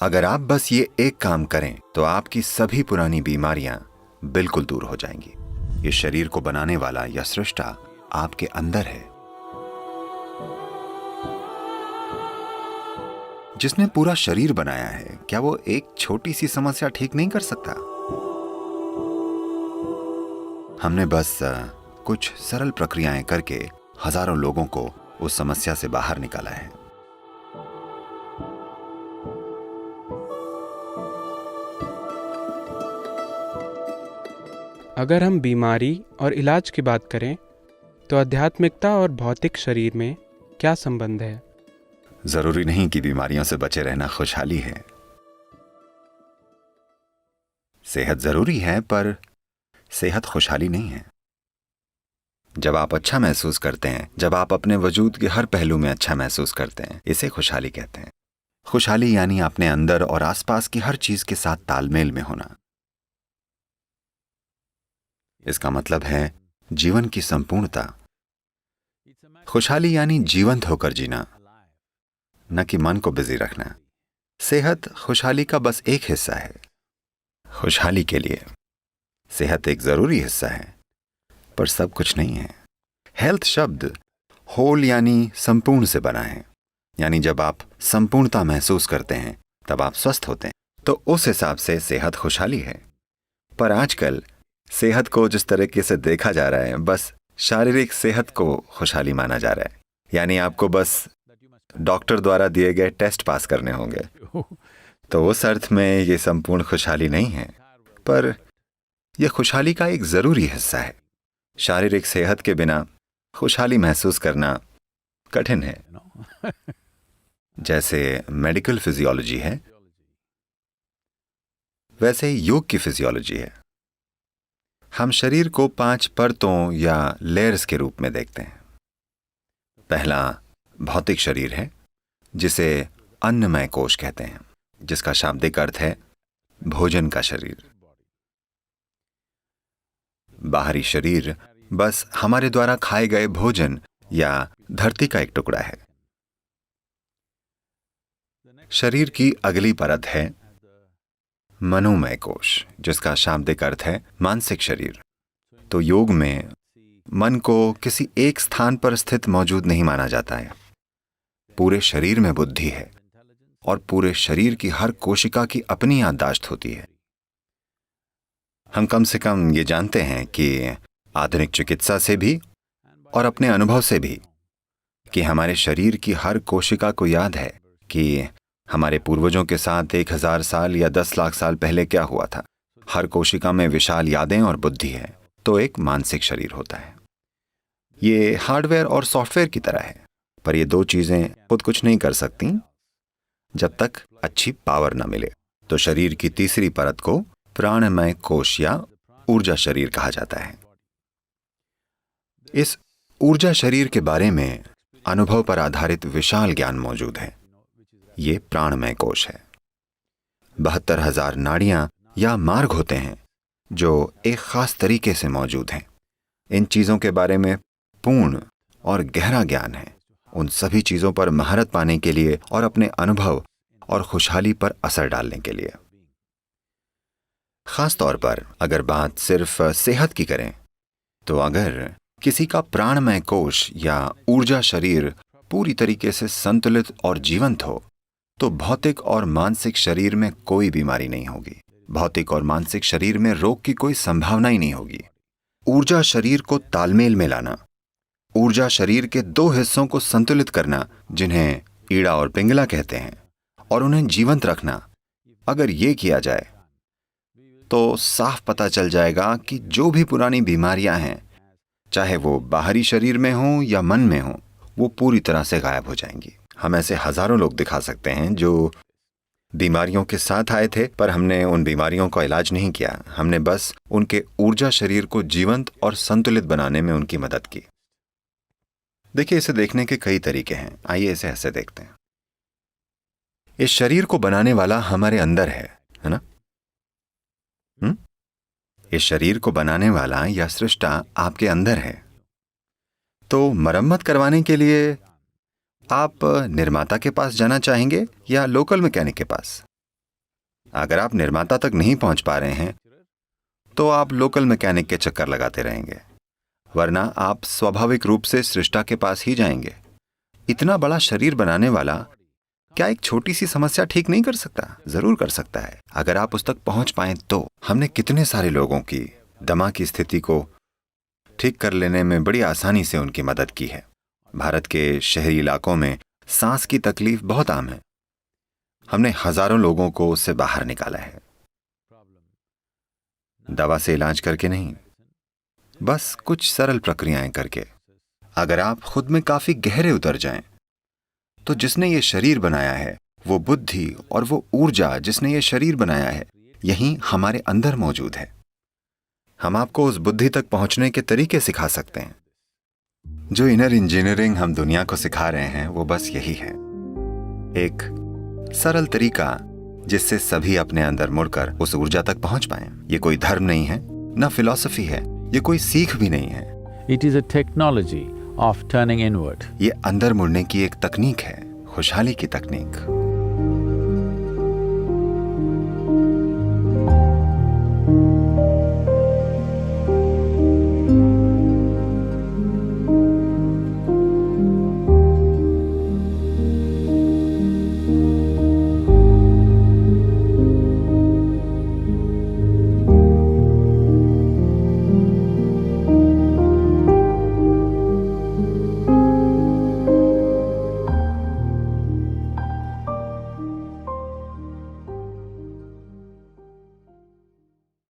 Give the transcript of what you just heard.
अगर आप बस ये एक काम करें तो आपकी सभी पुरानी बीमारियां बिल्कुल दूर हो जाएंगी। ये शरीर को बनाने वाला या सृष्टा आपके अंदर है। जिसने पूरा शरीर बनाया है, क्या वो एक छोटी सी समस्या ठीक नहीं कर सकता? हमने बस कुछ सरल प्रक्रियाएं करके हजारों लोगों को उस समस्या से बाहर निकाला है। अगर हम बीमारी और इलाज की बात करें तो आध्यात्मिकता और भौतिक शरीर में क्या संबंध है? जरूरी नहीं कि बीमारियों से बचे रहना खुशहाली है। सेहत जरूरी है, पर सेहत खुशहाली नहीं है। जब आप अच्छा महसूस करते हैं, जब आप अपने वजूद के हर पहलू में अच्छा महसूस करते हैं, इसे खुशहाली कहते हैं। खुशहाली यानी अपने अंदर और आसपास की हर चीज के साथ तालमेल में होना। इसका मतलब है जीवन की संपूर्णता। खुशहाली यानी जीवंत होकर जीना, न कि मन को बिजी रखना। सेहत खुशहाली का बस एक हिस्सा है। खुशहाली के लिए सेहत एक जरूरी हिस्सा है, पर सब कुछ नहीं है। हेल्थ शब्द होल यानी संपूर्ण से बना है। यानी जब आप संपूर्णता महसूस करते हैं तब आप स्वस्थ होते हैं। तो उस हिसाब से सेहत खुशहाली है। पर आजकल सेहत को जिस तरीके से देखा जा रहा है, बस शारीरिक सेहत को खुशहाली माना जा रहा है। यानी आपको बस डॉक्टर द्वारा दिए गए टेस्ट पास करने होंगे। तो उस अर्थ में ये संपूर्ण खुशहाली नहीं है, पर यह खुशहाली का एक जरूरी हिस्सा है। शारीरिक सेहत के बिना खुशहाली महसूस करना कठिन है। जैसे मेडिकल फिजियोलॉजी है, वैसे ही योग की फिजियोलॉजी है। हम शरीर को 5 परतों या लेयर्स के रूप में देखते हैं। पहला भौतिक शरीर है, जिसे अन्नमय कोश कहते हैं, जिसका शाब्दिक अर्थ है भोजन का शरीर। बाहरी शरीर बस हमारे द्वारा खाए गए भोजन या धरती का एक टुकड़ा है। शरीर की अगली परत है मनोमय कोश, जिसका शाब्दिक अर्थ है मानसिक शरीर। तो योग में मन को किसी एक स्थान पर स्थित मौजूद नहीं माना जाता है। पूरे शरीर में बुद्धि है और पूरे शरीर की हर कोशिका की अपनी याददाश्त होती है। हम कम से कम ये जानते हैं कि आधुनिक चिकित्सा से भी और अपने अनुभव से भी कि हमारे शरीर की हर कोशिका को याद है कि हमारे पूर्वजों के साथ 1000 साल या 10 लाख साल पहले क्या हुआ था। हर कोशिका में विशाल यादें और बुद्धि है। तो एक मानसिक शरीर होता है। ये हार्डवेयर और सॉफ्टवेयर की तरह है, पर ये दो चीजें खुद कुछ नहीं कर सकती जब तक अच्छी पावर न मिले। तो शरीर की तीसरी परत को प्राणमय कोश या ऊर्जा शरीर कहा जाता है। इस ऊर्जा शरीर के बारे में अनुभव पर आधारित विशाल ज्ञान मौजूद है। ये प्राणमय कोश है। 72,000 नाड़ियां या मार्ग होते हैं जो एक खास तरीके से मौजूद हैं। इन चीजों के बारे में पूर्ण और गहरा ज्ञान है। उन सभी चीजों पर महारत पाने के लिए और अपने अनुभव और खुशहाली पर असर डालने के लिए। खास तौर पर अगर बात सिर्फ सेहत की करें, तो अगर किसी का प्राणमय कोश या ऊर्जा शरीर पूरी तरीके से संतुलित और जीवंत हो, तो भौतिक और मानसिक शरीर में कोई बीमारी नहीं होगी। भौतिक और मानसिक शरीर में रोग की कोई संभावना ही नहीं होगी। ऊर्जा शरीर को तालमेल में लाना, ऊर्जा शरीर के 2 हिस्सों को संतुलित करना, जिन्हें ईड़ा और पिंगला कहते हैं, और उन्हें जीवंत रखना, अगर ये किया जाए तो साफ पता चल जाएगा कि जो भी पुरानी बीमारियां हैं, चाहे वो बाहरी शरीर में हो या मन में हो, वो पूरी तरह से गायब हो जाएंगी। हम ऐसे हजारों लोग दिखा सकते हैं जो बीमारियों के साथ आए थे, पर हमने उन बीमारियों का इलाज नहीं किया। हमने बस उनके ऊर्जा शरीर को जीवंत और संतुलित बनाने में उनकी मदद की। देखिए, इसे देखने के कई तरीके हैं। आइए इसे ऐसे देखते हैं। इस शरीर को बनाने वाला हमारे अंदर है ना? इस शरीर को बनाने वाला या सृष्टा आपके अंदर है। तो मरम्मत करवाने के लिए आप निर्माता के पास जाना चाहेंगे या लोकल मैकेनिक के पास? अगर आप निर्माता तक नहीं पहुंच पा रहे हैं तो आप लोकल मैकेनिक के चक्कर लगाते रहेंगे, वरना आप स्वाभाविक रूप से सृष्टा के पास ही जाएंगे। इतना बड़ा शरीर बनाने वाला क्या एक छोटी सी समस्या ठीक नहीं कर सकता? जरूर कर सकता है, अगर आप उस तक पहुंच पाएं तो। हमने कितने सारे लोगों की दमा की स्थिति को ठीक कर लेने में बड़ी आसानी से उनकी मदद की है। भारत के शहरी इलाकों में सांस की तकलीफ बहुत आम है। हमने हजारों लोगों को उससे बाहर निकाला है, दवा से इलाज करके नहीं, बस कुछ सरल प्रक्रियाएं करके। अगर आप खुद में काफी गहरे उतर जाएं, तो जिसने ये शरीर बनाया है, वो बुद्धि और वो ऊर्जा जिसने ये शरीर बनाया है, यही हमारे अंदर मौजूद है। हम आपको उस बुद्धि तक पहुंचने के तरीके सिखा सकते हैं। जो इनर इंजीनियरिंग हम दुनिया को सिखा रहे हैं वो बस यही है, एक सरल तरीका जिससे सभी अपने अंदर मुड़कर उस ऊर्जा तक पहुंच पाएं। ये कोई धर्म नहीं है, न फिलॉसफी है, ये कोई सीख भी नहीं है। It is a technology of turning inward. ये अंदर मुड़ने की एक तकनीक है, खुशहाली की तकनीक।